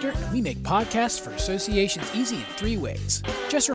Director, and we make podcasts for associations easy in 3 ways. Just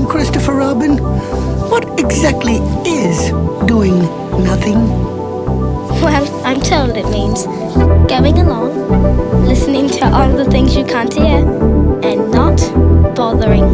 Christopher Robin, what exactly is doing nothing? Well, I'm told it means going along, listening to all the things you can't hear, and not bothering.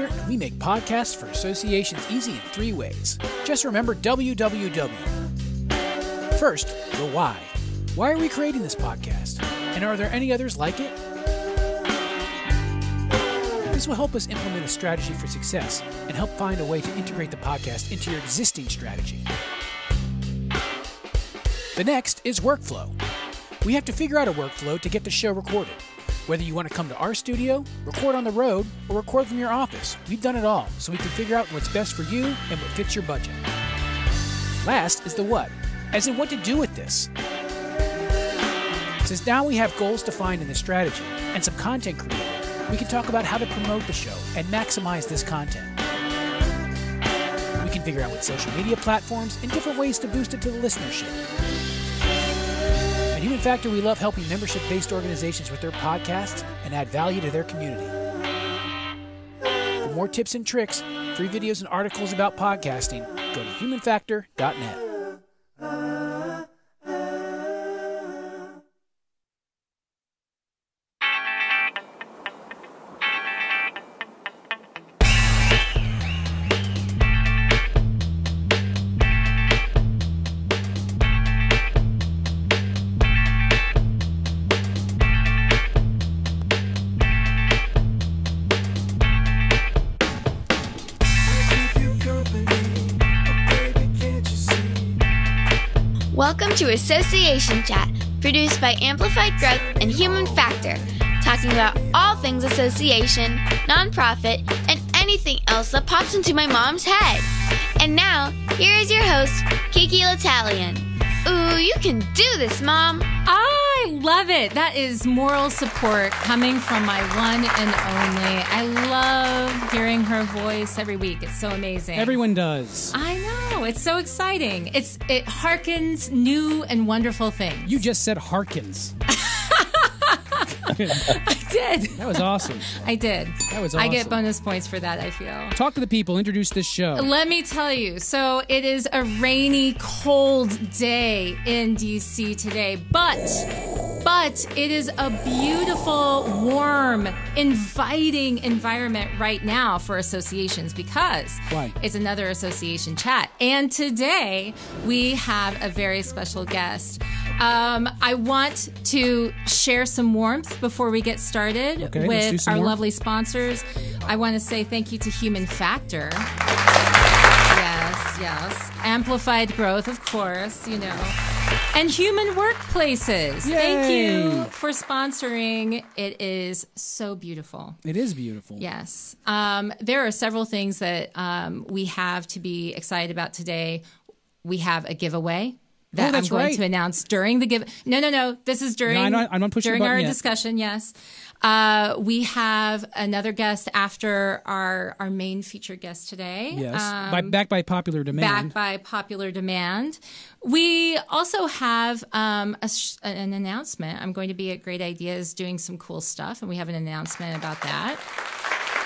And we make podcasts for associations easy in 3 ways. Just remember WWW. First, the why. Why are we creating this podcast? And are there any others like it? This will help us implement a strategy for success and help find a way to integrate the podcast into your existing strategy. The next is workflow. We have to figure out a workflow to get the show recorded. Whether you want to come to our studio, record on the road, or record from your office, we've done it all, so we can figure out what's best for you and what fits your budget. Last is the what, as in what to do with this. Since now we have goals defined in the strategy and some content created, we can talk about how to promote the show and maximize this content. We can figure out what social media platforms and different ways to boost it to the listenership. At Human Factor, we love helping membership-based organizations with their podcasts and add value to their community. For more tips and tricks, free videos and articles about podcasting, go to humanfactor.net. Welcome to Association Chat, produced by Amplified Growth and Human Factor, talking about all things association, nonprofit, and anything else that pops into my mom's head. And now, here is your host, Kiki L'Italian. Ooh, you can do this, Mom. I love it. That is moral support coming from my one and only. I love hearing her voice every week. It's so amazing. Everyone does. I know. It's so exciting. It harkens new and wonderful things. You just said harkens. I did. That was awesome. I did. That was awesome. I get bonus points for that, I feel. Talk to the people. Introduce this show. Let me tell you. So it is a rainy, cold day in D.C. today, but it is a beautiful, warm, inviting environment right now for associations because it's another association chat. And today we have a very special guest. I want to share some warmth before we get started with our lovely sponsors. I want to say thank you to Human Factor. Yes. Amplified Growth, of course, And Human Workplaces. Yay. Thank you for sponsoring. It is so beautiful. It is beautiful. Yes. There are several things that we have to be excited about today. We have a giveaway that I'm going to announce during the give. No. This is during I'm not pushing during the button our yet. discussion. Yes. We have another guest after our main featured guest today. Yes. Back by popular demand. Back by popular demand. We also have an announcement. I'm going to be at Great Ideas doing some cool stuff, and we have an announcement about that.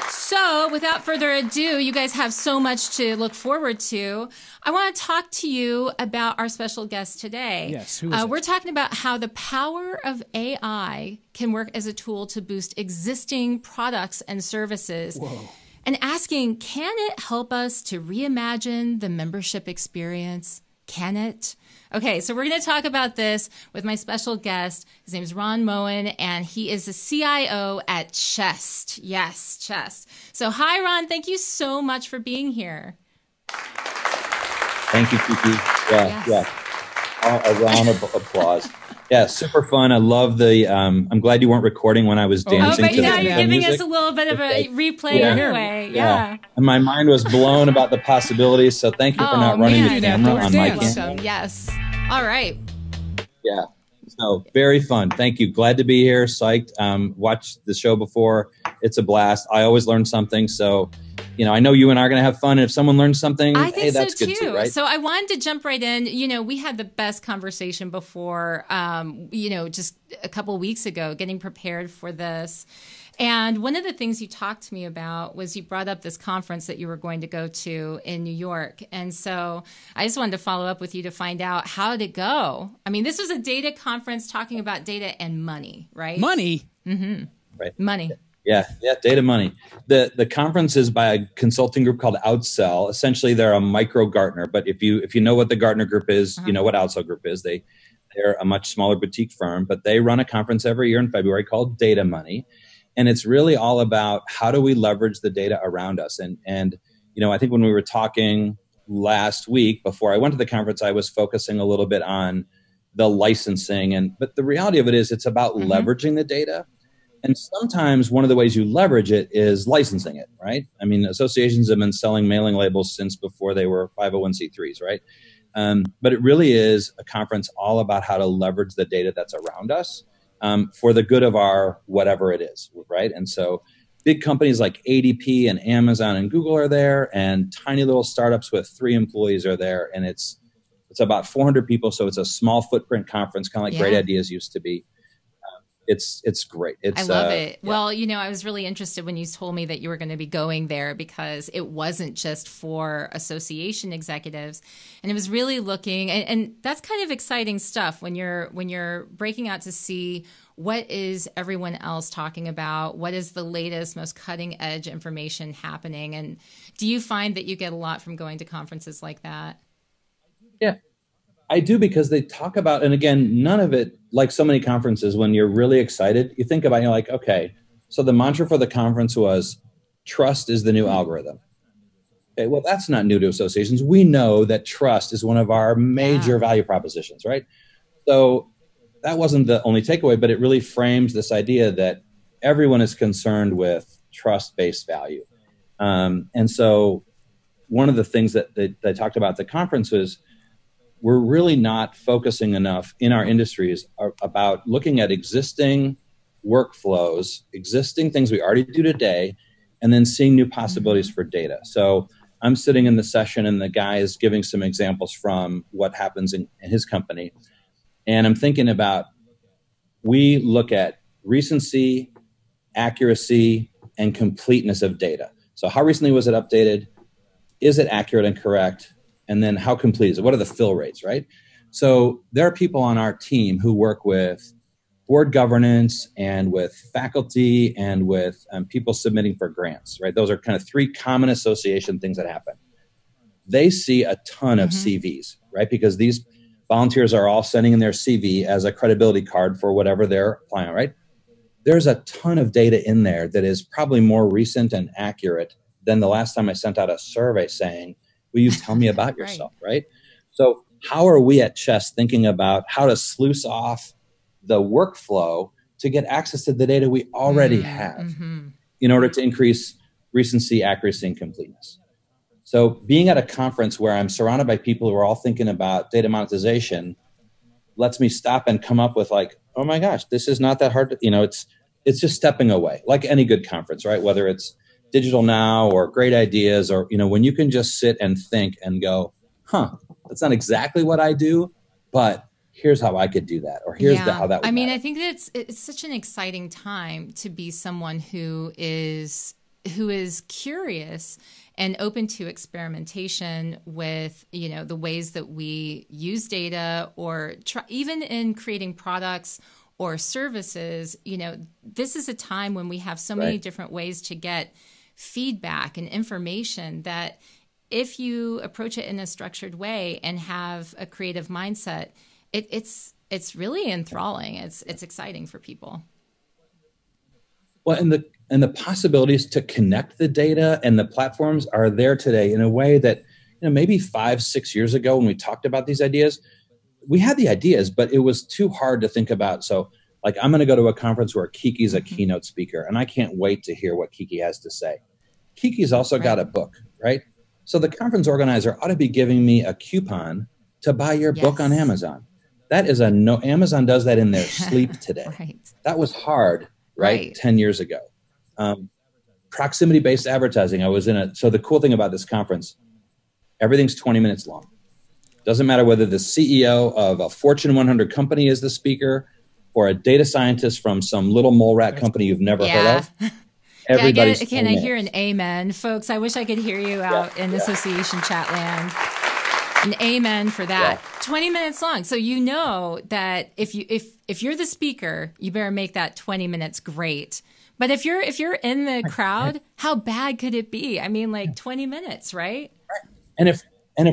So, without further ado, you guys have so much to look forward to. I want to talk to you about our special guest today. Yes, who is it? We're talking about how the power of AI can work as a tool to boost existing products and services. Whoa. And asking, can it help us to reimagine the membership experience? Can it? Okay, so we're going to talk about this with my special guest. His name is Ron Moen, and he is the CIO at Chest. Yes, Chest. So hi, Ron. Thank you so much for being here. Thank you, Kiki. Yeah. A round of applause. Yeah, super fun. I love the. I'm glad you weren't recording when I was dancing. But to now the you're giving music. us a little bit of a replay anyway. Yeah. And my mind was blown about the possibilities. So thank you for not running the camera on my camera. Awesome. Yes. All right. Yeah. So very fun. Thank you. Glad to be here. Psyched. Watched the show before. It's a blast. I always learn something. So, I know you and I are going to have fun. And if someone learns something, I think that's so good too, right? So I wanted to jump right in. We had the best conversation before, just a couple weeks ago, getting prepared for this. And one of the things you talked to me about was you brought up this conference that you were going to go to in New York. And so I just wanted to follow up with you to find out how did it go. I mean, this was a data conference talking about data and money, right? Money? Mm-hmm. Right. Money. Yeah, data money. The conference is by a consulting group called Outsell. Essentially, they're a micro Gartner. But if you know what the Gartner group is, you know what Outsell Group is. They're a much smaller boutique firm, but they run a conference every year in February called Data Money. And it's really all about how do we leverage the data around us. And I think when we were talking last week before I went to the conference, I was focusing a little bit on the licensing. But the reality of it is it's about leveraging the data. And sometimes one of the ways you leverage it is licensing it, right? I mean, associations have been selling mailing labels since before they were 501c3s, right? But it really is a conference all about how to leverage the data that's around us for the good of our whatever it is, right? And so big companies like ADP and Amazon and Google are there, and tiny little startups with 3 employees are there. And it's about 400 people, so it's a small footprint conference, kind of like Great Ideas used to be. It's great. I love it. Yeah. Well, I was really interested when you told me that you were going to be going there because it wasn't just for association executives, and it was really looking, and that's kind of exciting stuff when you're breaking out to see what is everyone else talking about, what is the latest, most cutting edge information happening, and do you find that you get a lot from going to conferences like that? Yeah. I do, because they talk about, and again, none of it, like so many conferences, when you're really excited, you think about, you're like, okay, so the mantra for the conference was trust is the new algorithm. Okay, well, that's not new to associations. We know that trust is one of our major value propositions, right? So that wasn't the only takeaway, but it really frames this idea that everyone is concerned with trust-based value. And so one of the things that I talked about at the conference was we're really not focusing enough in our industries about looking at existing workflows, existing things we already do today, and then seeing new possibilities for data. So I'm sitting in the session and the guy is giving some examples from what happens in his company. And I'm thinking about, we look at recency, accuracy, and completeness of data. So how recently was it updated? Is it accurate and correct? And then how complete is it? What are the fill rates, right? So there are people on our team who work with board governance and with faculty and with people submitting for grants, right? Those are kind of three common association things that happen. They see a ton of CVs, right? Because these volunteers are all sending in their CV as a credibility card for whatever they're applying, right? There's a ton of data in there that is probably more recent and accurate than the last time I sent out a survey saying, will you tell me about yourself, right? So how are we at Chess thinking about how to sluice off the workflow to get access to the data we already have in order to increase recency, accuracy, and completeness? So being at a conference where I'm surrounded by people who are all thinking about data monetization lets me stop and come up with like, oh my gosh, this is not that hard to, it's just stepping away, like any good conference, right? Whether it's Digital Now or Great Ideas, or, when you can just sit and think and go, that's not exactly what I do, but here's how I could do that, or here's how that would I mean, matter. I think that it's such an exciting time to be someone who is curious and open to experimentation with, the ways that we use data, or even in creating products or services. This is a time when we have so many different ways to get feedback and information that if you approach it in a structured way and have a creative mindset, it's really enthralling. It's exciting for people. Well, and the possibilities to connect the data and the platforms are there today in a way that, maybe 5-6 years ago when we talked about these ideas, we had the ideas, but it was too hard to think about. So like, I'm going to go to a conference where Kiki's a keynote speaker, and I can't wait to hear what Kiki has to say. Kiki's also got a book, right? So the conference organizer ought to be giving me a coupon to buy your book on Amazon. That is Amazon does that in their sleep today. That was hard, right? 10 years ago. Proximity-based advertising. So the cool thing about this conference, everything's 20 minutes long. Doesn't matter whether the CEO of a Fortune 100 company is the speaker or a data scientist from some little mole rat company you've never heard of. Everybody's can I hear an amen, folks? I wish I could hear you out in association chat land. An amen for that. 20 minutes long. So that if you're the speaker, you better make that 20 minutes great. But if you're in the crowd, how bad could it be? I mean, like 20 minutes, right? And if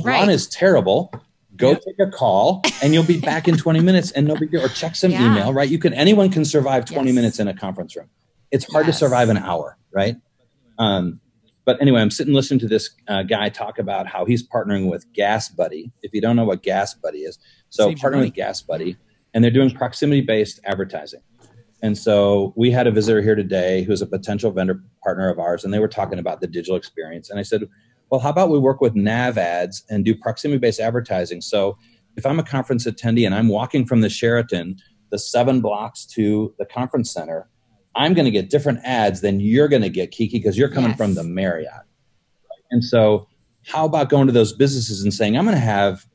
Ron is terrible, go take a call and you'll be back in 20 minutes and no big deal. Or check some email, right? Anyone can survive 20 minutes in a conference room. It's hard to survive an hour, right? But anyway, I'm sitting listening to this guy talk about how he's partnering with Gas Buddy. If you don't know what Gas Buddy is, so partnering with Gas Buddy, and they're doing proximity-based advertising. And so we had a visitor here today who's a potential vendor partner of ours, and they were talking about the digital experience. And I said, well, how about we work with nav ads and do proximity-based advertising? So if I'm a conference attendee and I'm walking from the Sheraton, the 7 blocks to the conference center, I'm going to get different ads than you're going to get, Kiki, because you're coming from the Marriott. And so how about going to those businesses and saying, I'm going to have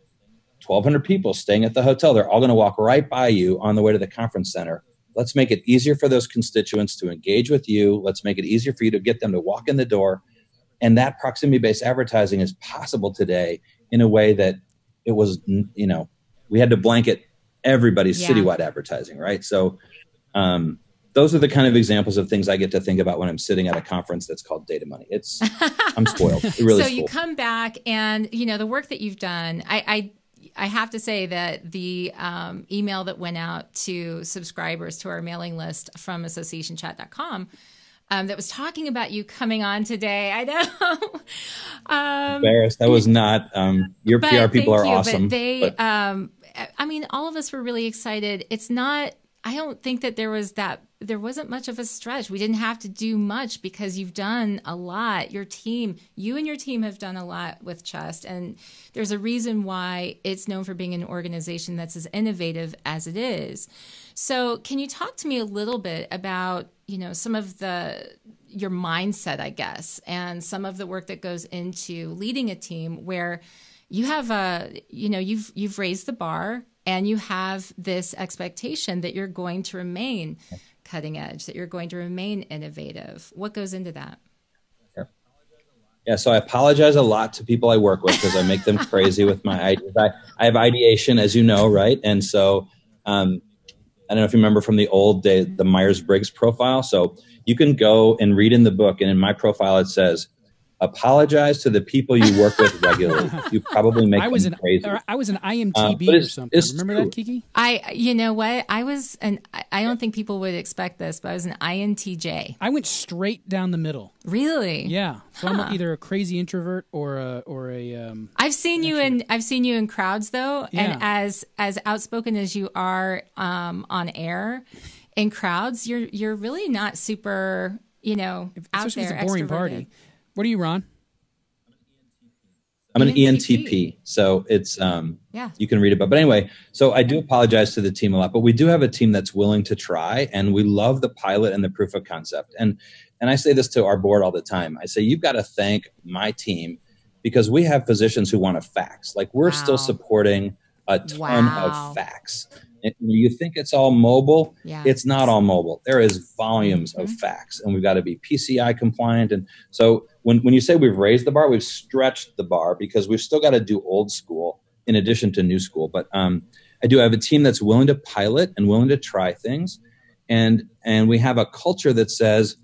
1,200 people staying at the hotel. They're all going to walk right by you on the way to the conference center. Let's make it easier for those constituents to engage with you. Let's make it easier for you to get them to walk in the door. And that proximity-based advertising is possible today in a way that it was, we had to blanket everybody's citywide advertising, right? So those are the kind of examples of things I get to think about when I'm sitting at a conference that's called Data Money. I'm spoiled. It really is. So you come back and, the work that you've done, I have to say that the email that went out to subscribers to our mailing list from associationchat.com that was talking about you coming on today. I know. Embarrassed. That was not, your PR people are awesome. But they, I mean, all of us were really excited. It's not, I don't think that there wasn't much of a stretch. We didn't have to do much because you've done a lot. You and your team have done a lot with Chest. And there's a reason why it's known for being an organization that's as innovative as it is. So can you talk to me a little bit about, some of your mindset, I guess, and some of the work that goes into leading a team where you have you've raised the bar and you have this expectation that you're going to remain cutting edge, that you're going to remain innovative. What goes into that? Yeah, so I apologize a lot to people I work with because I make them crazy with my ideas. I have ideation, as you know, right? And so I don't know if you remember from the old day, the Myers-Briggs profile. So you can go and read in the book, and in my profile it says, apologize to the people you work with regularly. You probably make them crazy. I was an IMTB or something. Remember that, Kiki? You know what? I don't think people would expect this, but I was an INTJ. I went straight down the middle. Really? Yeah. So I'm either a crazy introvert or a. I've seen you in crowds though, yeah. And as outspoken as you are on air, in crowds, you're really not super, out especially there. It's a boring party. What are you, Ron? I'm an ENTP, so it's you can read about. But anyway, so I do apologize to the team a lot, but we do have a team that's willing to try, and we love the pilot and the proof of concept. And I say this to our board all the time. I say, you've got to thank my team because we have physicians who want to fax. Like we're still supporting a ton of fax. And you think it's all mobile? Yeah. It's not all mobile. There is volumes of fax, and we've got to be PCI compliant. And so when you say we've raised the bar, we've stretched the bar because we've still got to do old school in addition to new school. But I do have a team that's willing to pilot and willing to try things. And we have a culture that says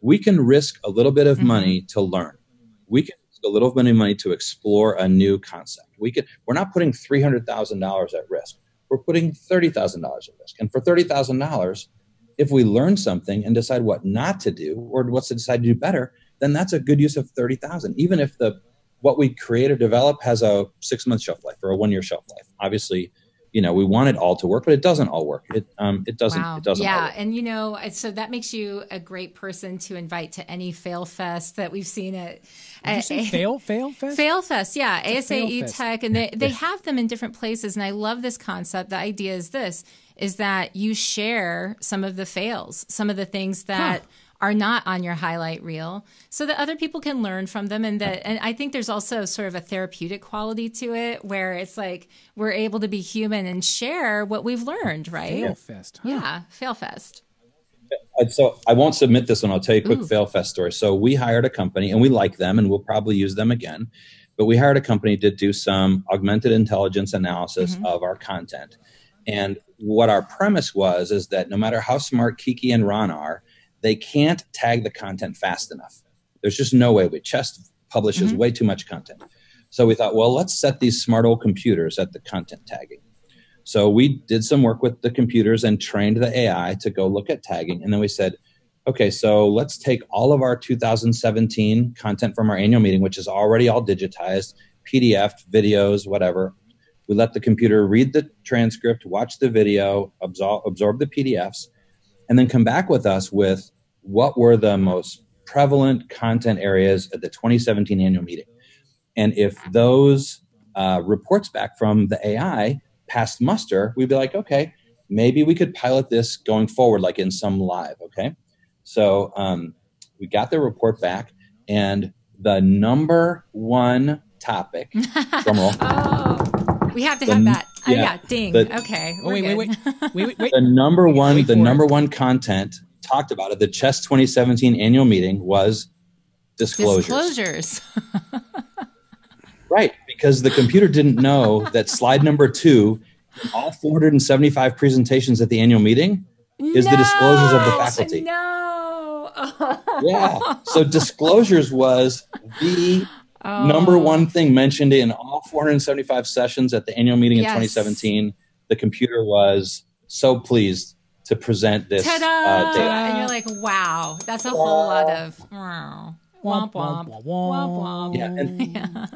we can risk a little bit of money to learn. We can risk a little bit of money to explore a new concept. We're not putting $300,000 at risk. We're putting $30,000 at risk. And for $30,000, if we learn something and decide what not to do or what's to decide to do better, then that's a good use of $30,000. Even if what we create or develop has a 6-month shelf life or a 1-year shelf life. Obviously, we want it all to work, but it doesn't all work. It doesn't. Wow. It doesn't. Yeah, all work. and so that makes you a great person to invite to any fail fest that we've seen at. Did you say fail fest? Fail fest, yeah. ASAE fest. Tech, and they have them in different places. And I love this concept. The idea is that you share some of the fails, some of the things that are not on your highlight reel, so that other people can learn from them. And I think there's also sort of a therapeutic quality to it, where it's like we're able to be human and share what we've learned, right? Fail fest. Huh? Yeah, fail fest. So I won't submit this one. I'll tell you a quick fail fest story. So we hired a company, and we like them, and we'll probably use them again. But we hired a company to do some augmented intelligence analysis of our content. And what our premise is that no matter how smart Kiki and Ron are, they can't tag the content fast enough. There's just no way. Chest publishes way too much content. So we thought, well, let's set these smart old computers at the content tagging. So we did some work with the computers and trained the AI to go look at tagging. And then we said, okay, so let's take all of our 2017 content from our annual meeting, which is already all digitized, PDF, videos, whatever. We let the computer read the transcript, watch the video, absorb the PDFs, and then come back with us with what were the most prevalent content areas at the 2017 annual meeting. And if those reports back from the AI passed muster, we'd be like, okay, maybe we could pilot this going forward, like in some live, okay? So we got the report back, and the number one topic, drum roll. Oh, we have to have that. Yeah, ding. Okay. Wait. The number one content talked about at the Chess 2017 annual meeting was disclosures. Right, because the computer didn't know that slide number 2 in all 475 presentations at the annual meeting is the disclosures of the faculty. No. Yeah. So disclosures was the number one thing mentioned in all 475 sessions at the annual meeting in 2017. The computer was so pleased to present this data. And you're like, wow, that's a whole lot of womp womp womp womp. Yeah,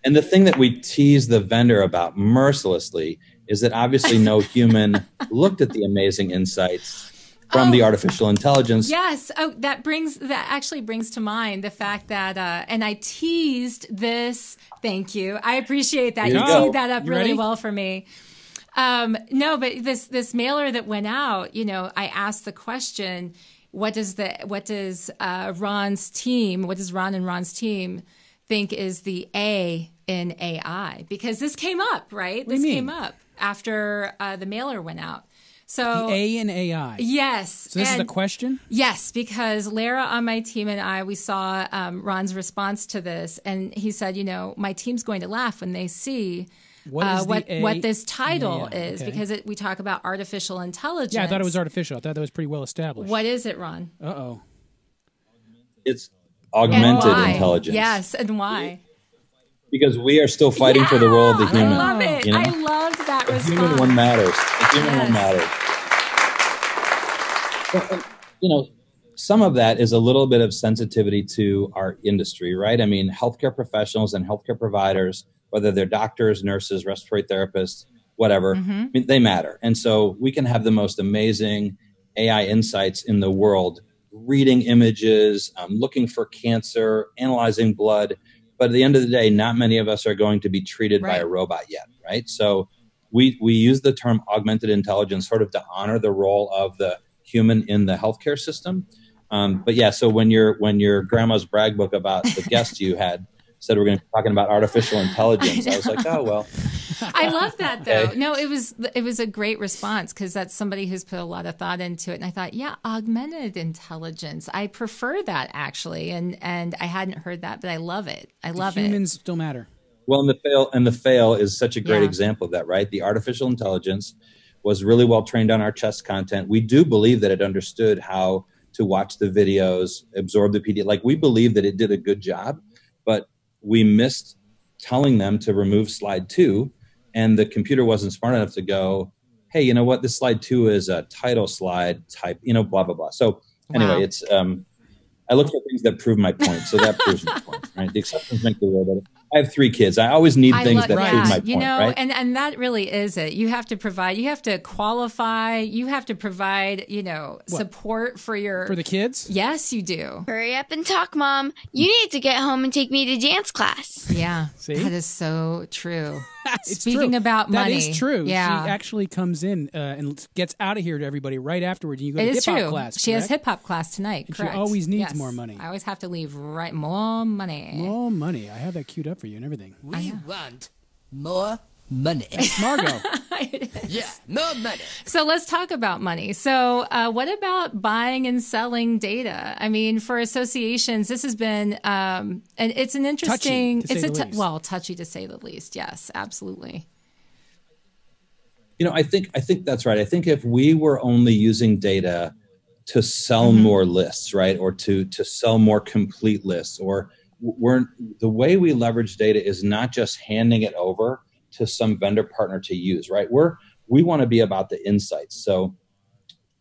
and the thing that we tease the vendor about mercilessly is that obviously no human looked at the amazing insights from the artificial intelligence. Yes. Oh, that actually brings to mind the fact that, and I teased this. Thank you. I appreciate that. You teed that up really well for me. No, but this mailer that went out, you know, I asked the question, what does Ron's team, what does Ron and Ron's team think is the A in AI? Because this came up, right? This came up after the mailer went out. So the A in AI. Yes. So this is the question? Yes, because Lara on my team and I, we saw Ron's response to this, and he said, you know, my team's going to laugh when they see what this title is, because we talk about artificial intelligence. Yeah, I thought it was artificial. I thought that was pretty well established. What is it, Ron? Uh-oh. It's augmented intelligence. Yes, and why? Because we are still fighting for the role of the human. I love it. You know? I loved that response. The human one matters. The human one matters. You know, some of that is a little bit of sensitivity to our industry, right? I mean, healthcare professionals and healthcare providers, whether they're doctors, nurses, respiratory therapists, whatever, I mean, they matter. And so we can have the most amazing AI insights in the world, reading images, looking for cancer, analyzing blood. But at the end of the day, not many of us are going to be treated by a robot yet, right? So we use the term augmented intelligence sort of to honor the role of the human in the healthcare system. But yeah, so when your grandma's brag book about the guest you had said we're going to be talking about artificial intelligence, I was like, oh, well. I love that, though. Okay. No, it was a great response, because that's somebody who's put a lot of thought into it. And I thought, yeah, augmented intelligence. I prefer that, actually. And I hadn't heard that, but I love it. I love it. Humans still matter. Well, and the fail is such a great example of that, right? The artificial intelligence was really well trained on our chest content. We do believe that it understood how to watch the videos, absorb the PDF. Like, we believe that it did a good job, but we missed telling them to remove slide 2, and the computer wasn't smart enough to go, hey, you know what? This slide 2 is a title slide type, you know, blah, blah, blah. So anyway, it's, I look for things that prove my point. So that proves my point, right? The exceptions make the rule better. I have 3 kids. I always need things that prove my point, you know, right? And that really is it. You have to provide, you have to qualify, you have to provide, you know, support for the kids? Yes, you do. Hurry up and talk, Mom. You need to get home and take me to dance class. Yeah. See? That is so true. Speaking true. about money. That is true. Yeah. She actually comes in and gets out of here to everybody right afterwards. And you go to hip-hop class. She has hip-hop class tonight. And correct. She always needs more money. I always have to leave more money. More money. I have that queued up for you and everything. We want more money. It's Margot. Yeah, more money. So let's talk about money. So what about buying and selling data? I mean, for associations, this has been, and it's an interesting, touchy to say the least. Yes, absolutely. You know, I think that's right. I think if we were only using data to sell more lists, right, or to sell more complete lists, or the way we leverage data is not just handing it over to some vendor partner to use, right? We want to be about the insights. So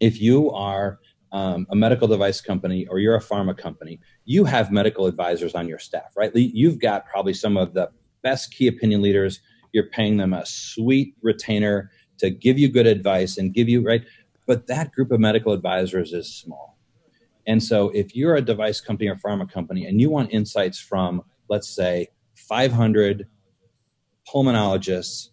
if you are a medical device company or you're a pharma company, you have medical advisors on your staff, right? You've got probably some of the best key opinion leaders. You're paying them a sweet retainer to give you good advice and give you, right? But that group of medical advisors is small. And so if you're a device company or pharma company and you want insights from, let's say, 500 pulmonologists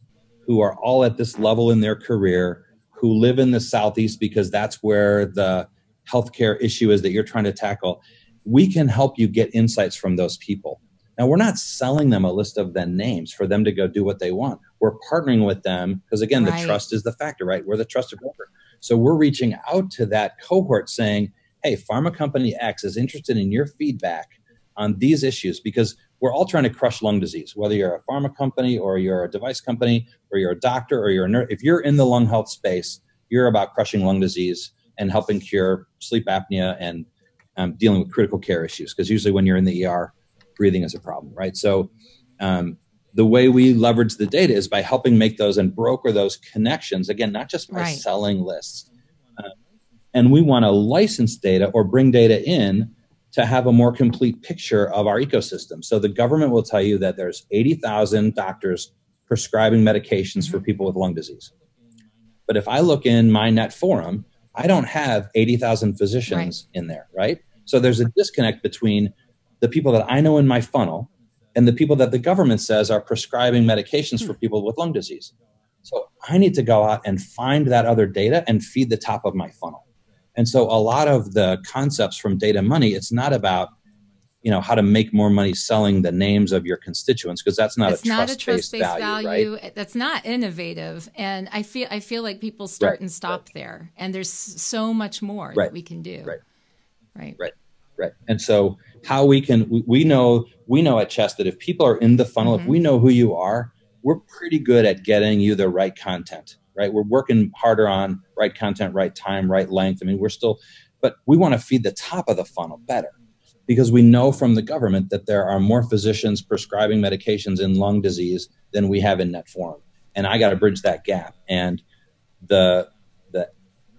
who are all at this level in their career, who live in the Southeast because that's where the healthcare issue is that you're trying to tackle, we can help you get insights from those people. Now, we're not selling them a list of the names for them to go do what they want. We're partnering with them because, again, the trust is the factor, right? We're the trusted broker. So we're reaching out to that cohort saying, hey, pharma company X is interested in your feedback on these issues, because we're all trying to crush lung disease, whether you're a pharma company or you're a device company or you're a doctor or you're a nurse. If you're in the lung health space, you're about crushing lung disease and helping cure sleep apnea and dealing with critical care issues, because usually when you're in the ER, breathing is a problem, right? So the way we leverage the data is by helping make those and broker those connections, again, not just by selling lists, And we want to license data or bring data in to have a more complete picture of our ecosystem. So the government will tell you that there's 80,000 doctors prescribing medications for people with lung disease. But if I look in my net forum, I don't have 80,000 physicians in there, right? So there's a disconnect between the people that I know in my funnel and the people that the government says are prescribing medications for people with lung disease. So I need to go out and find that other data and feed the top of my funnel. And so a lot of the concepts from Data Money, it's not about, how to make more money selling the names of your constituents, because that's not a trust-based value, right? That's not innovative. And I feel like people start and stop there. And there's so much more that we can do. Right. And so how we know at Chest that if people are in the funnel, if we know who you are, we're pretty good at getting you the right content, right? We're working harder on right content, right time, right length. I mean, but we want to feed the top of the funnel better, because we know from the government that there are more physicians prescribing medications in lung disease than we have in net forum. And I got to bridge that gap. And the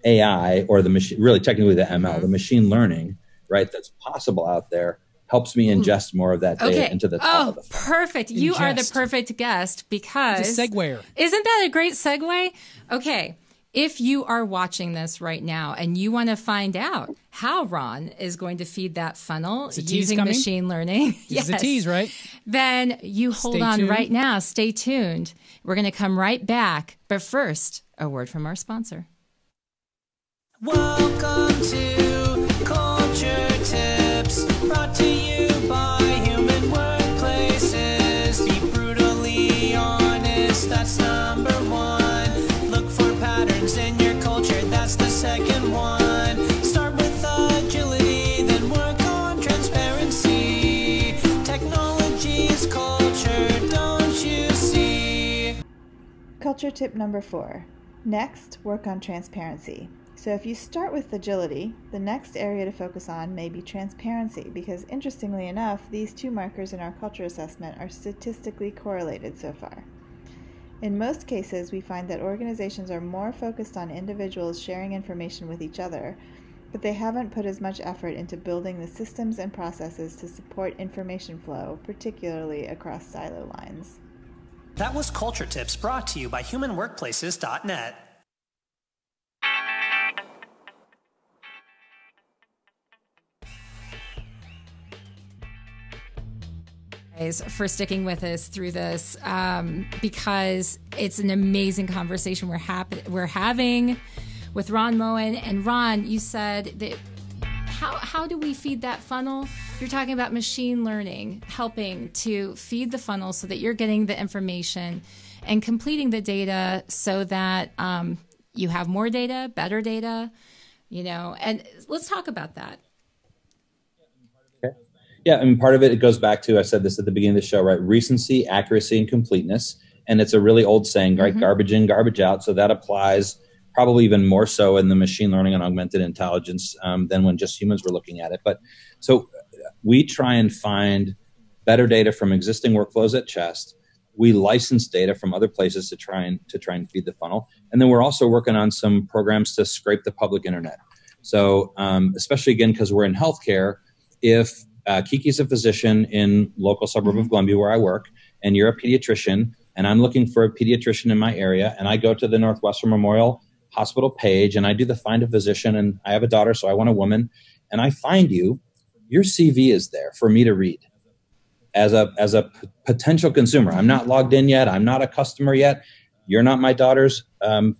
AI, or the machine, really technically the ML, the machine learning, right, that's possible out there, helps me ingest more of that data into the top of the funnel. Perfect. You are the perfect guest, because it's a segue. Isn't that a great segue? Okay. If you are watching this right now and you want to find out how Ron is going to feed that funnel using machine learning, This is a tease, right? Then you hold on right now. Stay tuned. We're going to come right back. But first, a word from our sponsor. Welcome to Culture Tips, brought to you by Human Workplaces. Be brutally honest, that's number one. Look for patterns in your culture, that's the second one. Start with agility, then work on transparency. Technology is culture, don't you see? Culture tip number 4. Next, work on transparency. So if you start with agility, the next area to focus on may be transparency, because interestingly enough, these two markers in our culture assessment are statistically correlated so far. In most cases, we find that organizations are more focused on individuals sharing information with each other, but they haven't put as much effort into building the systems and processes to support information flow, particularly across silo lines. That was Culture Tips, brought to you by humanworkplaces.net. For sticking with us through this, because it's an amazing conversation we're having with Ron Moen. And Ron, you said that how do we feed that funnel? You're talking about machine learning helping to feed the funnel so that you're getting the information and completing the data so that you have more data, better data, and let's talk about that. Yeah, I mean, part of it goes back to, I said this at the beginning of the show, right? Recency, accuracy, and completeness. And it's a really old saying, right? Garbage in, garbage out. So that applies probably even more so in the machine learning and augmented intelligence than when just humans were looking at it. But so we try and find better data from existing workflows at Chest. We license data from other places to try and feed the funnel. And then we're also working on some programs to scrape the public internet. So especially, again, because we're in healthcare, if Kiki's a physician in local suburb of Columbia where I work, and you're a pediatrician, and I'm looking for a pediatrician in my area, and I go to the Northwestern Memorial Hospital page, and I do the find a physician, and I have a daughter, so I want a woman, and I find you, your CV is there for me to read as a potential consumer. I'm not logged in yet. I'm not a customer yet. You're not my daughter's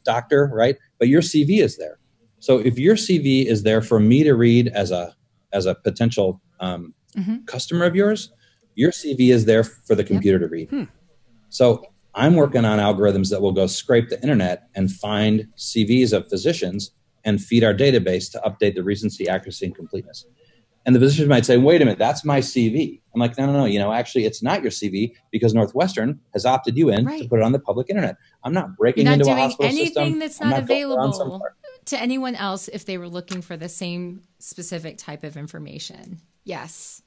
doctor, right? But your CV is there. So if your CV is there for me to read as a potential customer of yours, your CV is there for the computer to read. So I'm working on algorithms that will go scrape the internet and find CVs of physicians and feed our database to update the recency, accuracy, and completeness. And the physician might say, wait a minute, that's my CV. I'm like, no, actually it's not your CV, because Northwestern has opted you in to put it on the public internet. I'm not breaking into a hospital system. Not doing anything that's not available to anyone else if they were looking for the same specific type of information. Yes.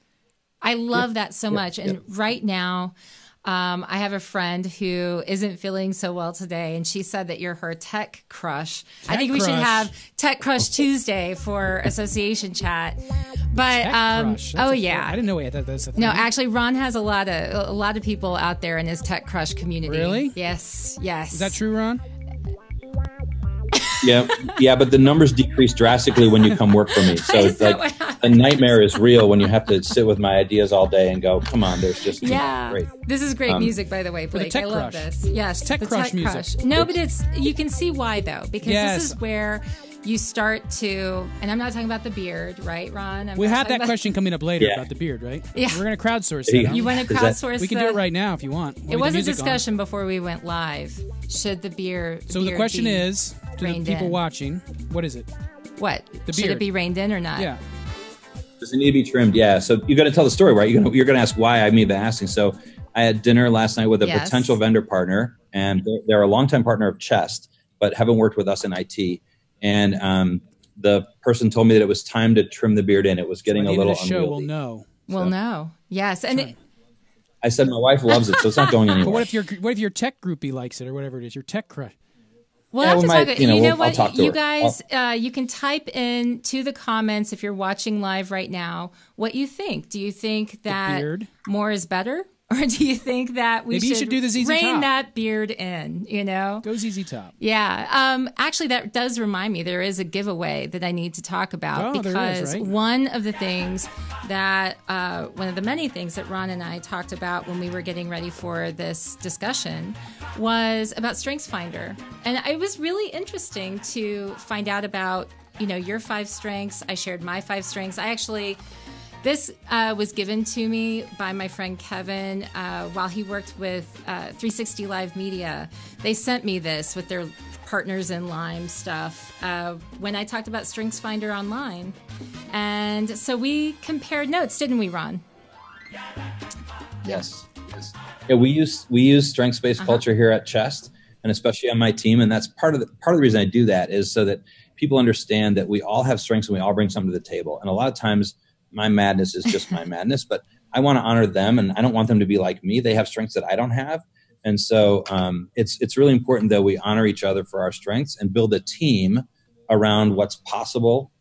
I love that so much. And right now, I have a friend who isn't feeling so well today, and she said that you're her tech crush. I think we should have Tech Crush Tuesday for Association Chat. But I didn't know that was a thing. No, actually, Ron has a lot of people out there in his Tech Crush community. Really? Yes. Is that true, Ron? Yeah, but the numbers decrease drastically when you come work for me. So the nightmare is real when you have to sit with my ideas all day and go, come on, there's just great. This is great music, by the way, Blake. I love this. Yes, Tech Crush music. No, but you can see why though, because this is where you start to, and I'm not talking about the beard, right, Ron? We have that question coming up later about the beard, right? Yeah. We're going to crowdsource that. You want to crowdsource We can do it right now if you want. It was a discussion before we went live. Should the beard So the question is, to the people watching, what is it? What? The beard. Should it be reined in or not? Yeah. Does it need to be trimmed? Yeah. So you got to tell the story, right? You're going to ask why I made the asking. So I had dinner last night with a potential vendor partner, and they're a longtime partner of Chest, but haven't worked with us in IT. And the person told me that it was time to trim the beard in. It was getting a little unwieldy. We'll know. We'll know. Yes. And I said my wife loves it, so it's not going anywhere. But what if your tech groupie likes it or whatever it is, your tech crush? We'll have to talk. You know what? You guys, you can type in to the comments if you're watching live right now what you think. Do you think that more is better? Or do you think that we should do the ZZ rein Top. that beard in, Go ZZ Top. Yeah. Actually, that does remind me, there is a giveaway that I need to talk about because one of the things that, one of the many things that Ron and I talked about when we were getting ready for this discussion was about StrengthsFinder. And it was really interesting to find out about, your 5 strengths. I shared my 5 strengths. This was given to me by my friend Kevin while he worked with 360 Live Media. They sent me this with their Partners in Lime stuff when I talked about StrengthsFinder online. And so we compared notes, didn't we, Ron? Yes. Yeah, we use strengths-based culture here at Chest, and especially on my team. And that's part of the reason I do that is so that people understand that we all have strengths and we all bring something to the table. And a lot of times, my madness is just my madness, but I want to honor them, and I don't want them to be like me. They have strengths that I don't have. And so it's really important that we honor each other for our strengths and build a team around what's possible.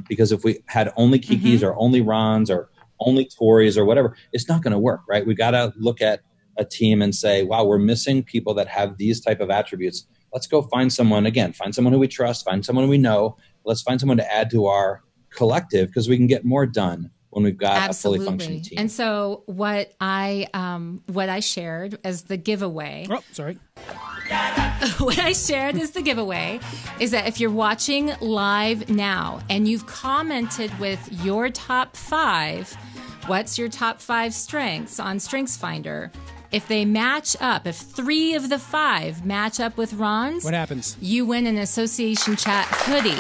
Because if we had only Kikis or only Rons or only Tories or whatever, it's not going to work, right? We got to look at a team and say, wow, we're missing people that have these type of attributes. Let's go find someone who we trust, find someone who we know. Let's find someone to add to our collective, because we can get more done when we've got a fully functioning team. And so what I shared as the giveaway. Oh, sorry. What I shared as the giveaway is that if you're watching live now and you've commented with your top 5, what's your top 5 strengths on StrengthsFinder? If they match up, if 3 of the 5 match up with Ron's, what happens? You win an Association Chat hoodie.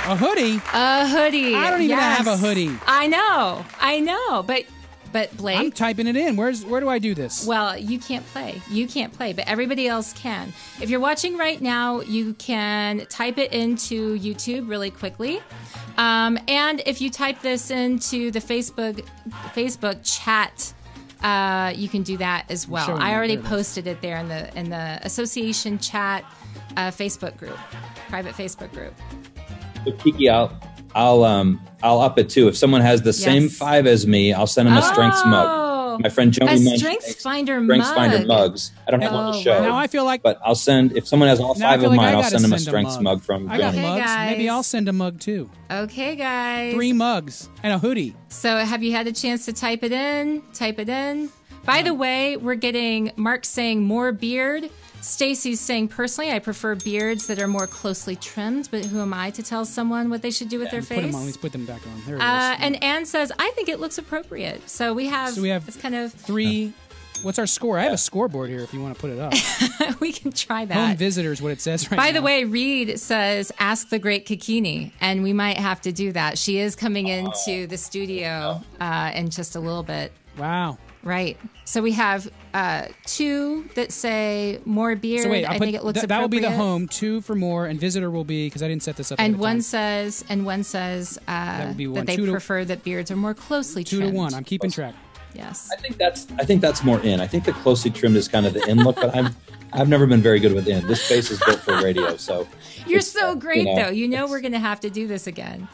A hoodie? A hoodie. I don't even have a hoodie. I know. But Blake, I'm typing it in. Where do I do this? Well, you can't play, but everybody else can. If you're watching right now, you can type it into YouTube really quickly. And if you type this into the Facebook chat, you can do that as well. I already posted it there in the Association Chat Facebook group, private Facebook group. So Kiki, I'll up it too. If someone has the same 5 as me, I'll send them a strengths mug. My friend Joni a StrengthsFinder mugs. I don't have one to show. Now I feel like, but I'll send if someone has all 5 of mine, I'll send them a strengths mug from Joni. I got mugs. Maybe I'll send a mug too. Okay, guys. 3 mugs and a hoodie. So have you had a chance to type it in? By the way, we're getting Mark saying more beard. Stacy's saying, personally, I prefer beards that are more closely trimmed, but who am I to tell someone what they should do with their face? Let's put them back on. There it is. And Anne says, I think it looks appropriate. So we have it's kind of 3. What's our score? I have a scoreboard here if you want to put it up. We can try that. Home visitors, what it says right now. By the way, Reed says, ask the great Kikini, and we might have to do that. She is coming into the studio in just a little bit. Wow. Right. So we have 2 that say more beard. So wait, I think it looks appropriate. That will be the home. 2 for more, and visitor will be, because I didn't set this up. And one says, that they prefer that beards are more closely trimmed. 2 to 1. I'm keeping track. Yes. I think that's more in. I think the closely trimmed is kind of the in look, but I've never been very good with in. This space is built for radio, so You're so great, though. We're going to have to do this again.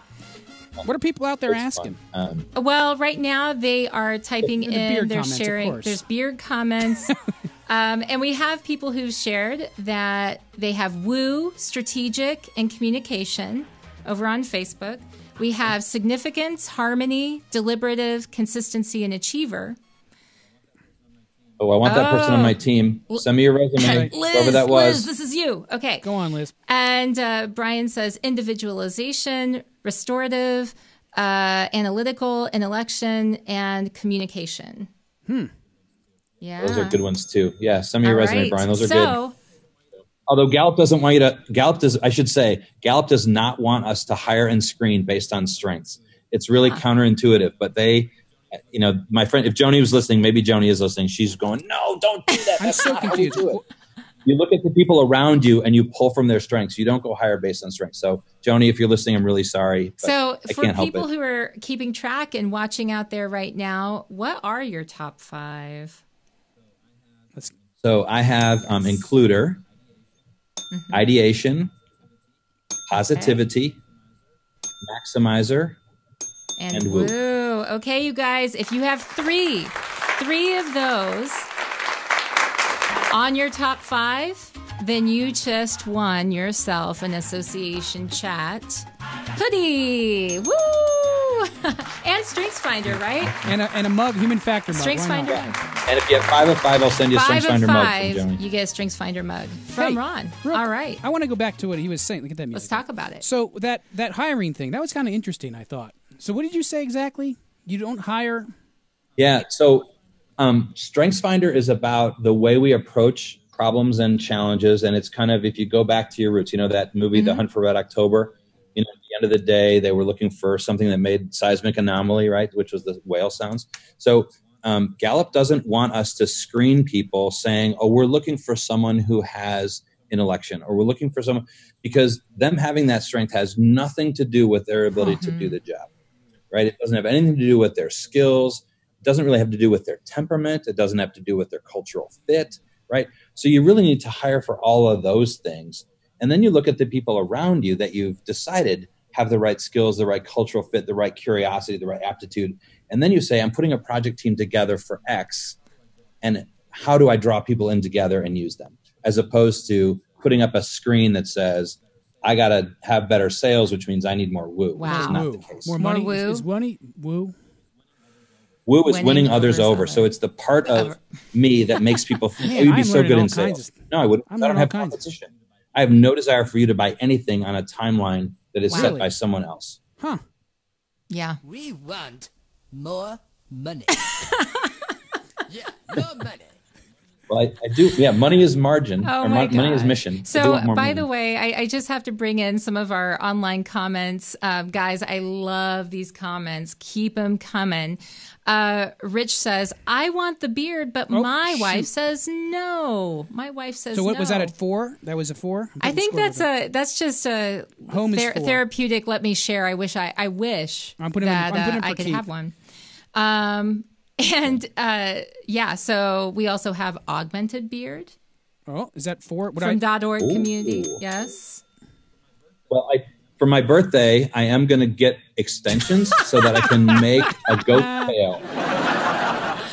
What are people out there asking? Well, right now they are typing The in, beard they're comments, of sharing. course. There's beard comments. And we have people who've shared that they have woo, strategic, and communication over on Facebook. We have significance, harmony, deliberative, consistency, and achiever. Oh, I want that person on my team. Send me your resume, whoever that was. Liz, this is you. Okay. Go on, Liz. And Brian says individualization, restorative, analytical, intellection, and communication. Yeah. Those are good ones too. Yeah, send me your resume, Brian. Those are good. Although Gallup doesn't want you to, Gallup does not want us to hire and screen based on strengths. It's really counterintuitive, but they, my friend, if Joni was listening, maybe Joni is listening, she's going, no, don't do that. I'm so confused. You look at the people around you and you pull from their strengths. You don't go hire based on strengths. So Joni, if you're listening, I'm really sorry. So for people who are keeping track and watching out there right now, what are your top 5? So I have includer, ideation, positivity, maximizer, and woo. Okay, you guys, if you have three of those on your top 5, then you just won yourself an association chat hoodie. Woo! And StrengthsFinder, right? And a mug, human factor mug. StrengthsFinder mug. And if you have 5 of 5, I'll send you a StrengthsFinder mug from Joni. You get a StrengthsFinder mug from Ron. All right. I want to go back to what he was saying. Look at that music. Let's talk about it. So that hiring thing, that was kind of interesting, I thought. So what did you say exactly? You don't hire? Yeah. So StrengthsFinder is about the way we approach problems and challenges. And it's kind of, if you go back to your roots, that movie, The Hunt for Red October, at the end of the day, they were looking for something that made seismic anomaly, right? Which was the whale sounds. So Gallup doesn't want us to screen people saying, oh, we're looking for someone who has intellection, or we're looking for someone, because them having that strength has nothing to do with their ability to do the job, right? It doesn't have anything to do with their skills. It doesn't really have to do with their temperament. It doesn't have to do with their cultural fit, right? So you really need to hire for all of those things. And then you look at the people around you that you've decided have the right skills, the right cultural fit, the right curiosity, the right aptitude. And then you say, I'm putting a project team together for X, and how do I draw people in together and use them? As opposed to putting up a screen that says, I got to have better sales, which means I need more woo. Wow. That's not the case. More money? woo? Is money woo? Woo is winning others over. So it's the part of me that makes people think, oh, you'd be so good in sales. No, I wouldn't. I don't have competition. I have no desire for you to buy anything on a timeline that is set by someone else. Huh. Yeah. We want more money. Yeah, more money. Well, I do. Yeah, money is margin. Oh money is mission. So, by the way, I just have to bring in some of our online comments. Guys, I love these comments. Keep them coming. Rich says, I want the beard, but my wife says no. My wife says no. So what was that at 4? That was a 4? I think that's just a Home is 4. therapeutic. Let me share. I wish I could have one. And so we also have augmented beard. Oh, is that 4? From .org community. Yes. Well, for my birthday, I am going to get extensions so that I can make a goat tail.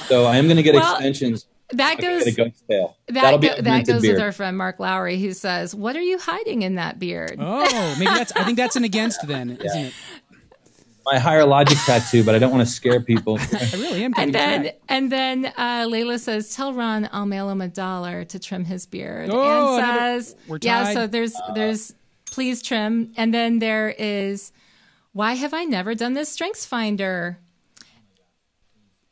So I am going to get extensions. That goes. A goat's tail. That goes with our friend Mark Lowry, who says, "What are you hiding in that beard?" Oh, maybe I think that's an against then, isn't it? My higher logic tattoo, but I don't want to scare people. I really am. And then Layla says, "Tell Ron I'll mail him $1 to trim his beard." Oh, and says, we're tied. "Yeah." So there's please trim, and then there is, why have I never done this StrengthsFinder?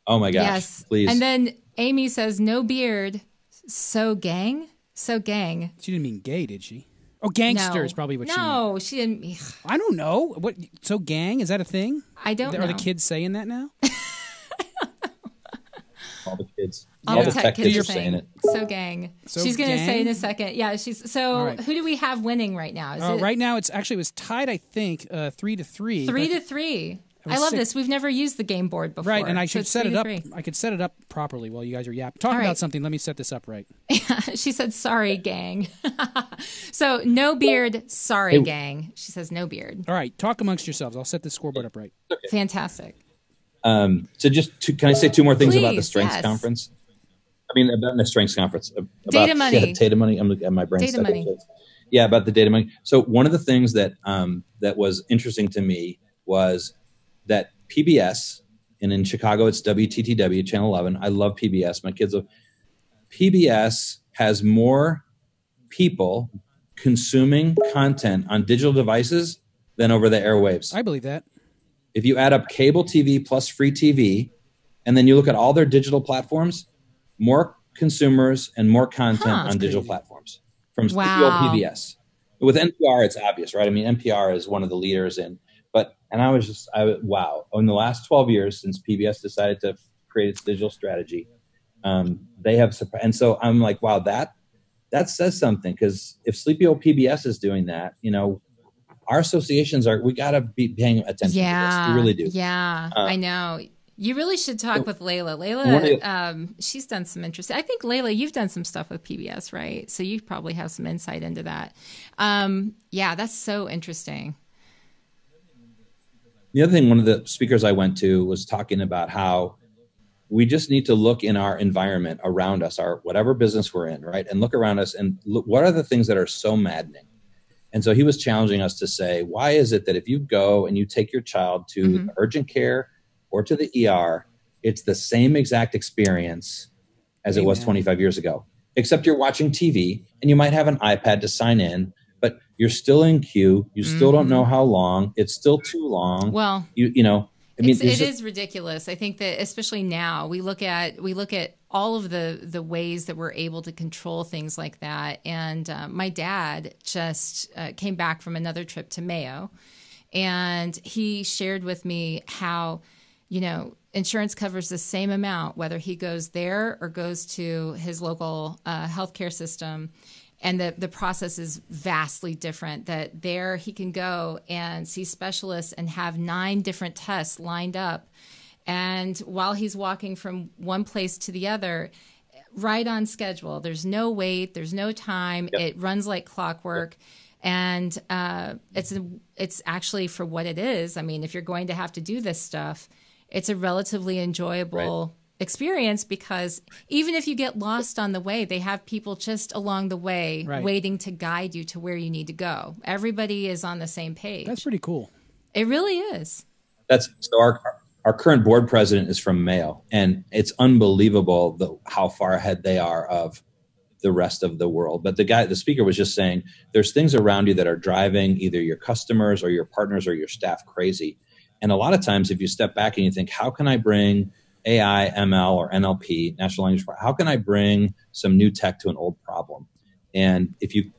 Oh my gosh! Yes, please. And then Amy says, "No beard, so gang." She didn't mean gay, did she? Oh, gangster is probably what she meant. No, she didn't. I don't know. What? So gang, is that a thing? I don't know. Are the kids saying that now? All the kids. All the tech kids are saying it. So gang. She's going to say in a second. Yeah, who do we have winning right now? Right now it was tied, I think, 3-3. 3-3. I love this. We've never used the game board before. Right, and I so should it's set it up. 3-3. I could set it up properly while you guys are yapping. Talk All about right. something. Let me set this up right. She said, sorry, gang. So no beard, sorry, gang. She says no beard. All right, talk amongst yourselves. I'll set this scoreboard up right. Fantastic. So can I say two more things about the Please, Strengths yes. Conference? I mean, about the Strengths Conference. About Data money. Data money. I'm looking at my brain. Data stuck. money. Yeah, about the data money. So one of the things that that was interesting to me was that PBS, and in Chicago it's WTTW, Channel 11. I love PBS. My kids love PBS. Has more people consuming content on digital devices than over the airwaves. I believe that. If you add up cable TV plus free TV, and then you look at all their digital platforms, more consumers and more content on digital platforms from Wow. PBS. With NPR, it's obvious, right? I mean, NPR is one of the leaders wow. In the last 12 years since PBS decided to create its digital strategy, they have, and so I'm like, wow, that says something, because if Sleepy Old PBS is doing that, our associations we got to be paying attention to this. We really do. Yeah, I know. You really should talk with Layla. Layla, she's done some interesting. I think, Layla, you've done some stuff with PBS, right? So you probably have some insight into that. Yeah, that's so interesting. The other thing, one of the speakers I went to was talking about how we just need to look in our environment around us, our whatever business we're in, right? And look around us and look, what are the things that are so maddening? And so he was challenging us to say, why is it that if you go and you take your child to urgent care or to the ER, it's the same exact experience as it was 25 years ago, except you're watching TV and you might have an iPad to sign in, but you're still in queue. You still don't know how long. It's still too long. Well, I mean, it is ridiculous. I think that especially now we look at all of the ways that we're able to control things like that. And my dad just came back from another trip to Mayo, and he shared with me how, insurance covers the same amount whether he goes there or goes to his local healthcare system. And the process is vastly different, that there he can go and see specialists and have 9 different tests lined up. And while he's walking from one place to the other, right on schedule, there's no wait, there's no time. Yep. It runs like clockwork. Yep. And it's actually, for what it is, I mean, if you're going to have to do this stuff, it's a relatively enjoyable experience, because even if you get lost on the way, they have people just along the way waiting to guide you to where you need to go. Everybody is on the same page. That's pretty cool. It really is. So our current board president is from Mayo, and it's unbelievable how far ahead they are of the rest of the world. But the speaker was just saying, there's things around you that are driving either your customers or your partners or your staff crazy. And a lot of times, if you step back and you think, how can I bring AI, ML, or NLP, natural language, how can I bring some new tech to an old problem? And if you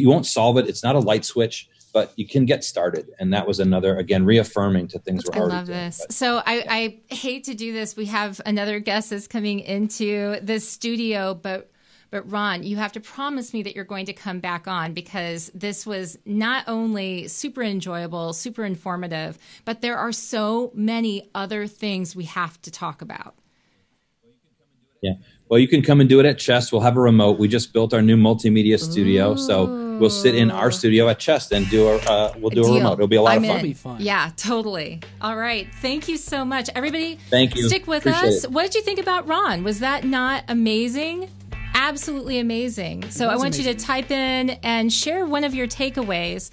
won't solve it, it's not a light switch, but you can get started. And that was another, again, reaffirming to things we're already doing. I love this. So I hate to do this. We have another guest that's coming into the studio, but Ron, you have to promise me that you're going to come back on, because this was not only super enjoyable, super informative, but there are so many other things we have to talk about. Yeah. Well, you can come and do it at Chest. We'll have a remote. We just built our new multimedia studio. Ooh. So we'll sit in our studio at Chest and we'll do a remote. It'll be a lot of fun. It'll be fun. Yeah, totally. All right. Thank you so much. Everybody, thank you. Stick with Appreciate us. it. What did you think about Ron? Was that not amazing? Absolutely amazing. So I want you to type in and share one of your takeaways.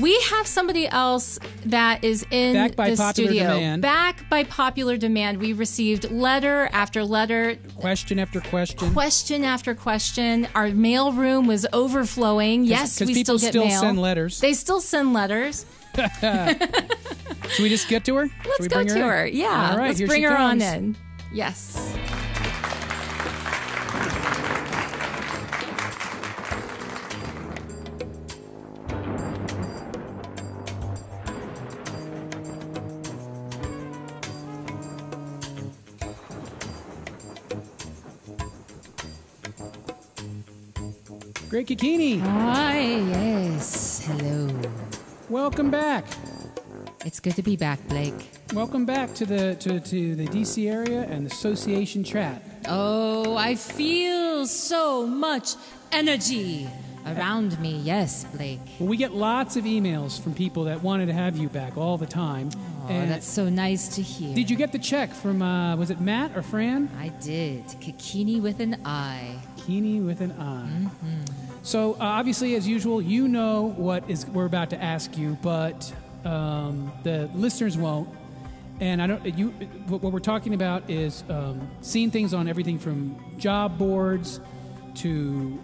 We have somebody else that is in the studio. Demand. Back by popular demand. We received letter after letter. Question after question. Question after question. Our mail room was overflowing. Yes, we still get mail. People still send letters. They still send letters. Should we just get to her? Let's go to her. Yeah. All right, let's bring her on in. Yes. Greg Kikini. Hi, yes. Hello. Welcome back. It's good to be back, Blake. Welcome back to the DC area and the association chat. Oh, I feel so much energy around me. Yes, Blake. Well, we get lots of emails from people that wanted to have you back all the time. Oh, that's so nice to hear. Did you get the check from, was it Matt or Fran? I did. Kikini with an I. Kikini with an I. Mm-hmm. So, obviously, as usual, you know what we're about to ask you, but the listeners won't. And what we're talking about is seeing things on everything from job boards to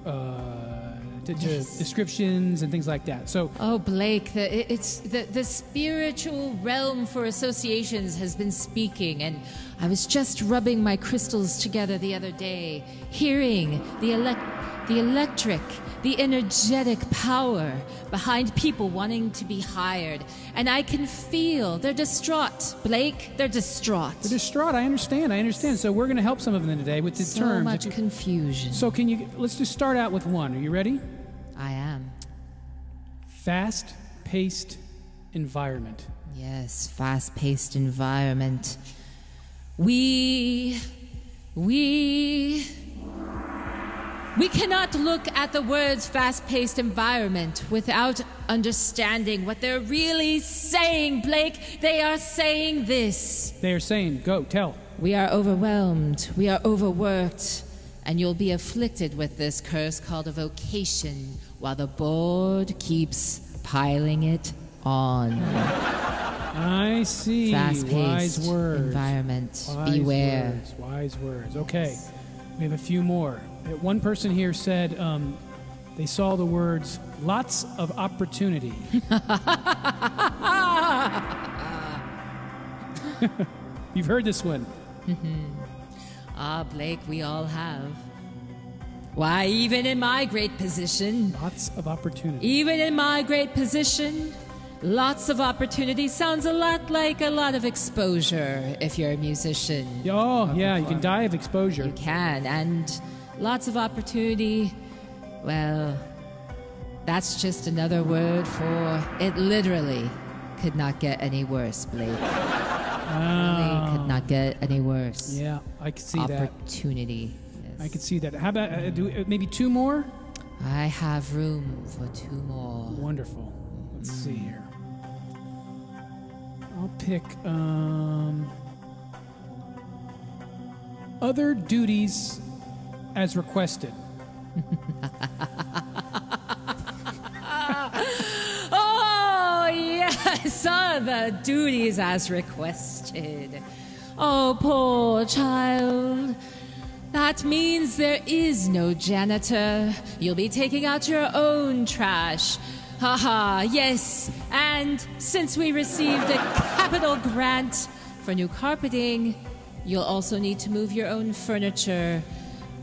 descriptions and things like that. So, Blake, the spiritual realm for associations has been speaking, and I was just rubbing my crystals together the other day, hearing the electric, the energetic power behind people wanting to be hired. And I can feel they're distraught, Blake. They're distraught. They're distraught. I understand. So we're going to help some of them today with the terms. So much confusion. So let's just start out with one. Are you ready? I am. Fast-paced environment. Yes, fast-paced environment. We cannot look at the words fast-paced environment without understanding what they're really saying, Blake. They are saying this. They are saying, go, tell. We are overwhelmed. We are overworked. And you'll be afflicted with this curse called a vocation while the board keeps piling it on. I see. Fast-paced Wise words. Environment. Beware. Wise words. Okay. We have a few more. One person here said they saw the words, lots of opportunity. You've heard this one. Blake, we all have. Why, even in my great position. Lots of opportunity. Even in my great position, lots of opportunity sounds a lot like a lot of exposure if you're a musician. Oh, yeah, you can die of exposure. You can, and lots of opportunity, well, that's just another word for it literally could not get any worse, Blake. Really could not get any worse. Yeah, I could see that. Opportunity. Yes. I could see that. How about maybe two more? I have room for two more. Wonderful. Let's see here. I'll pick other duties as requested. Oh, yes, other duties as requested. Oh, poor child. That means there is no janitor. You'll be taking out your own trash. Haha, yes. And since we received a capital grant for new carpeting, you'll also need to move your own furniture.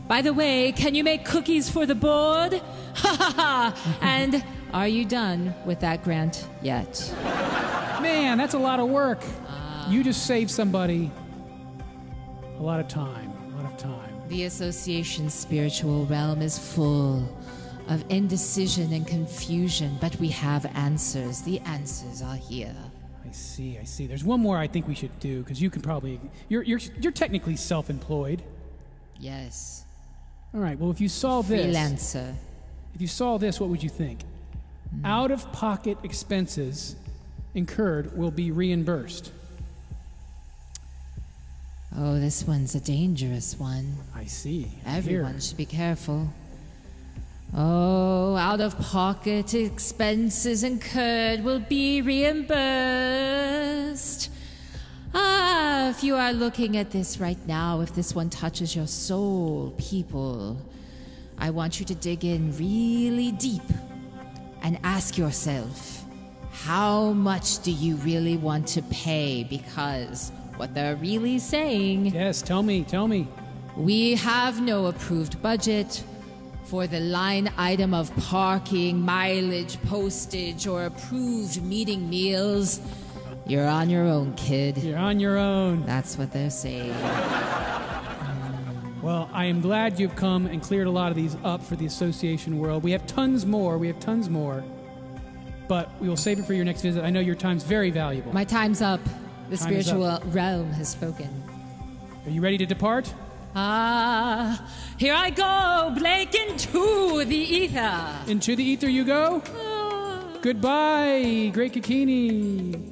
By the way, can you make cookies for the board? Ha ha ha! And are you done with that grant yet? Man, that's a lot of work. You just saved somebody a lot of time. The association's spiritual realm is full of indecision and confusion, but we have answers. The answers are here. I see. There's one more I think we should do, because you can probably... You're technically self-employed. Yes. All right, well, if you saw this... Freelancer. If you saw this, what would you think? Out-of-pocket expenses incurred will be reimbursed. Oh, this one's a dangerous one. I see. Everyone should be careful. Oh, out-of-pocket expenses incurred will be reimbursed. If you are looking at this right now, if this one touches your soul, people, I want you to dig in really deep and ask yourself, how much do you really want to pay? Because what they're really saying... Yes, tell me. We have no approved budget for the line item of parking, mileage, postage, or approved meeting meals. You're on your own, kid. You're on your own. That's what they're saying. Well, I am glad you've come and cleared a lot of these up for the association world. We have tons more. but we will save it for your next visit. I know your time's very valuable. My time's up. The Time is spiritual up. realm has spoken. Are you ready to depart? Here I go, Blake, into the ether. Into the ether you go. Goodbye, Great Kikini.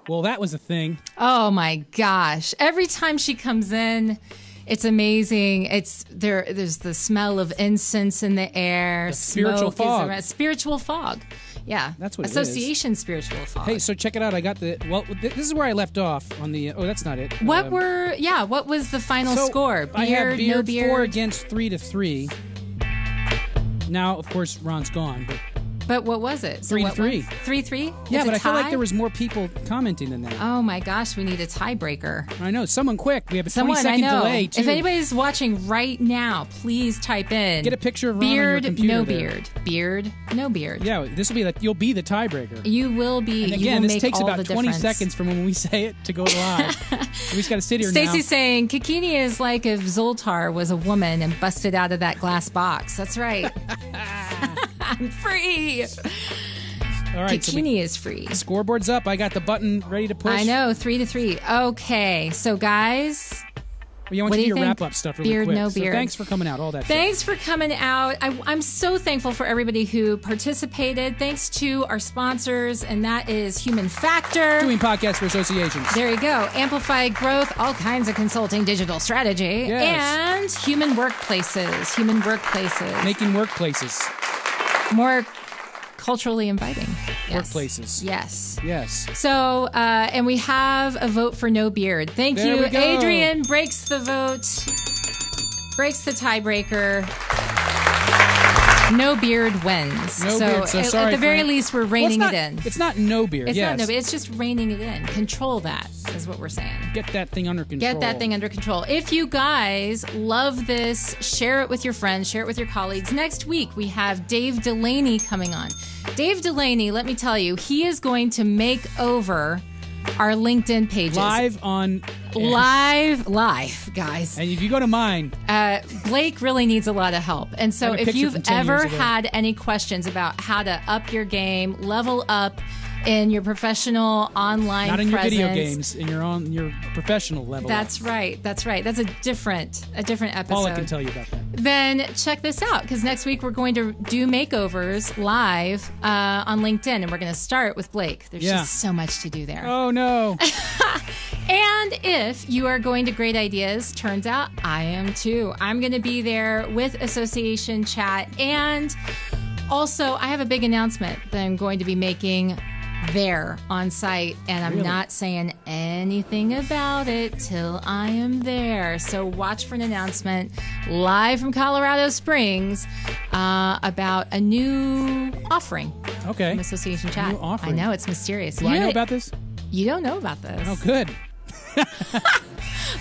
Well, that was a thing. Oh my gosh. Every time she comes in, it's amazing. There's the smell of incense in the air. The spiritual Smoke fog. Is spiritual fog. Yeah. That's what it is. Association spiritual fog. Hey, so check it out. I got this is where I left off on the, that's not it. What was the final So, score? I had Beard, no Beard beard? 4 against 3-3. Now, of course, Ron's gone, But what was it? 3-3. 3-3? Yeah, It's but a I feel like tie? there was more people commenting than that. Oh my gosh, we need a tiebreaker. I know. Someone quick. We have a 20 I second know. delay, too. If anybody's watching right now, please type in. Get a picture of Ron on your beard, computer no there. beard. Beard, no beard. Yeah, this will be you'll be the tiebreaker. You will be. And you again, will this make takes all about the 20 difference. seconds from when we say it to go live. We just got to sit here now. Stacy's saying Kikini is like if Zoltar was a woman and busted out of that glass box. That's right. I'm free. All right, Kikini is free. Scoreboard's up. I got the button ready to push. I know, 3-3. Okay, so guys. Well, I want what you to do do you your think? wrap-up stuff really Beard, quick. no So beard. thanks for coming out, all that Thanks for coming out. I'm so thankful for everybody who participated. Thanks to our sponsors, and that is Human Factor. Doing podcasts for associations. There you go. Amplified Growth, all kinds of consulting, digital strategy, Yes. and Human Workplaces. Human Workplaces. Making workplaces. More culturally inviting. Yes. Workplaces. Yes. Yes. So, and we have a vote for no beard. Thank There you. we go. Adrian breaks the vote, breaks the tiebreaker. No beard wins. No beard. So sorry, at the very Frank. least, we're Well, reining it's not, it in. It's not no beard. It's yes. not no beard. It's just reining it in. Control that is what we're saying. Get that thing under control. Get that thing under control. If you guys love this, share it with your friends, share it with your colleagues. Next week, we have Dave Delaney coming on. Dave Delaney, let me tell you, he is going to make over our LinkedIn pages. Live, guys. And if you go to mine, Blake really needs a lot of help. And I so have a if picture you've from 10 years ever ago. had any questions about how to up your game, level up in your professional online not in your presence, video games, in your professional level. That's right. That's right. That's a different episode. Paula can tell you about that. Then check this out, because next week we're going to do makeovers live on LinkedIn, and we're going to start with Blake. There's just so much to do there. Oh, no. And if you are going to Great Ideas, turns out I am too. I'm going to be there with Association Chat. And also, I have a big announcement that I'm going to be making there on site, and I'm not saying anything about it till I am there. So watch for an announcement live from Colorado Springs about a new offering. Okay. From Association Chat. New offering. I know, it's mysterious. Do I know about this? You don't know about this. Oh, good.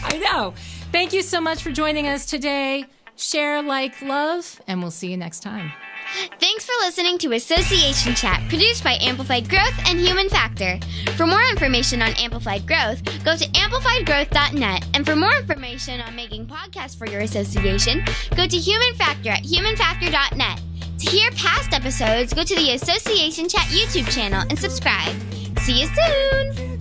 I know. Thank you so much for joining us today. Share, like, love, and we'll see you next time. Thanks for listening to Association Chat, produced by Amplified Growth and Human Factor. For more information on Amplified Growth, go to amplifiedgrowth.net. And for more information on making podcasts for your association, go to Human Factor at humanfactor.net. To hear past episodes, go to the Association Chat YouTube channel and subscribe. See you soon!